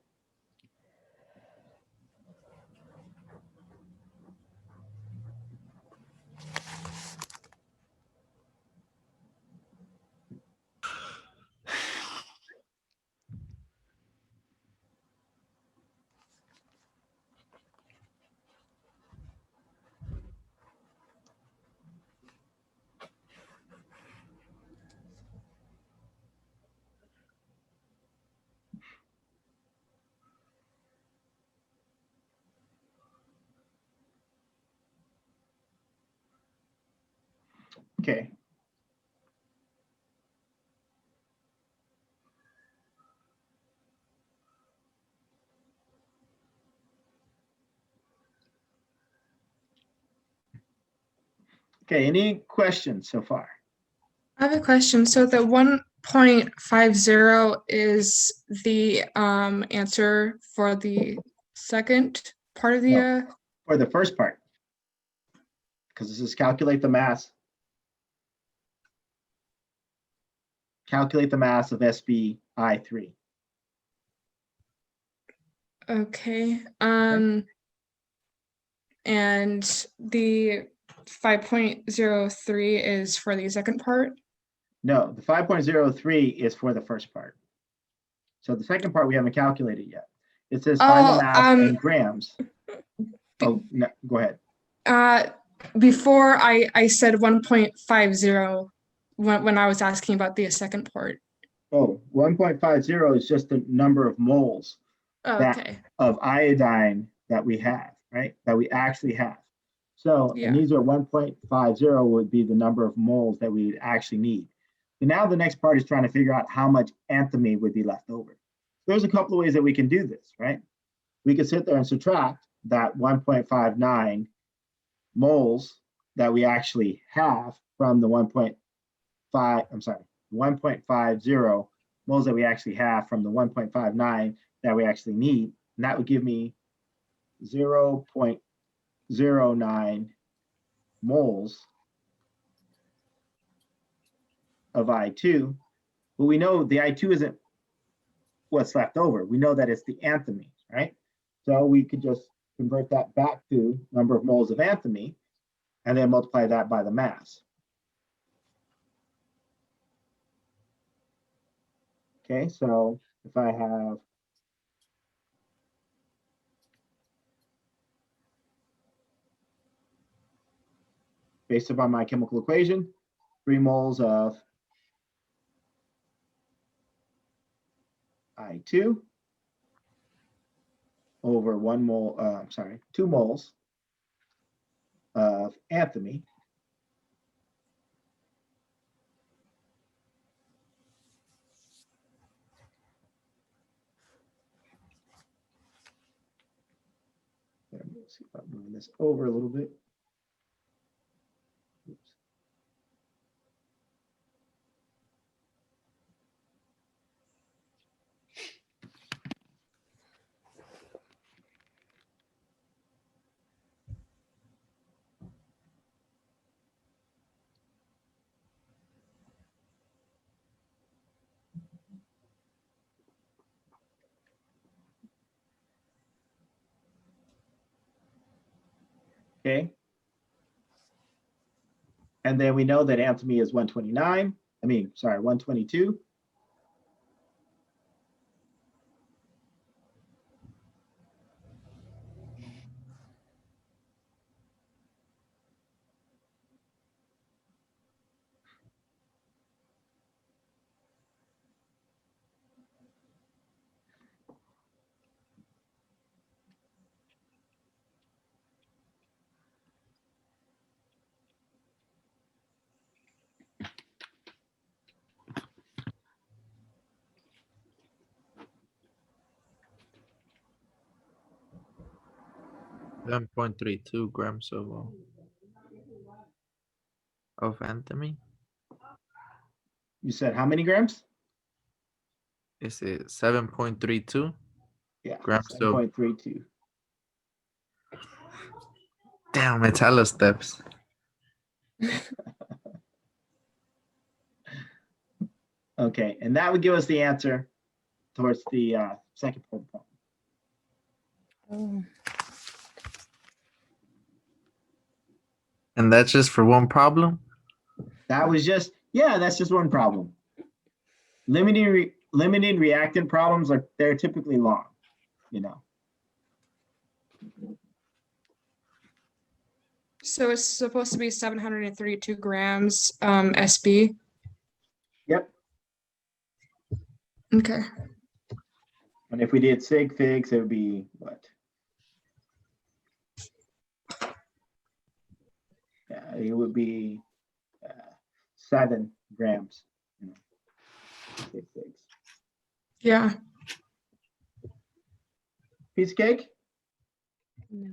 Okay. Okay, any questions so far? I have a question. So the 1.50 is the answer for the second part of the No. For the first part, because this is calculate the mass. Calculate the mass of SBI3. okay. And the 5.03 is for the second part? No, the 5.03 is for the first part. So the second part we haven't calculated yet. It says find the mass in grams. Oh, no, go ahead. Before I said 1.50 when I was asking about the second part. Oh, 1.50 is just the number of moles of iodine that we have, right? That we actually have. So, and these are 1.50 would be the number of moles that we actually need. And now the next part is trying to figure out how much antimony would be left over. There's a couple of ways that we can do this, right? We could sit there and subtract that 1.59 moles that we actually have from the 1.50 moles that we actually have from the 1.59 that we actually need. And that would give me 0.09 moles of I2. But we know the I2 isn't what's left over. We know that it's the antimony, right? So we could just convert that back to number of moles of antimony and then multiply that by the mass. Okay, so if I have based upon my chemical equation, 3 moles of I2 over 1 mole, 2 moles of antimony. Let's see if I'm moving this over a little bit. Oops. Okay. And then we know that antimony is 122. 7.32 grams of antimony. You said how many grams? Is it 7.32 Yeah, grams of 7.32. damn metallosteps? Okay, and that would give us the answer towards the second part of the problem. Oh. And that's just for one problem? That was just, yeah, that's just one problem. Limiting reactant problems they're typically long, you know. So it's supposed to be 732 grams SB. Yep. Okay. And if we did sig figs, it would be what? Yeah, it would be 7 grams. You know, sig figs. Yeah. Piece of cake? No.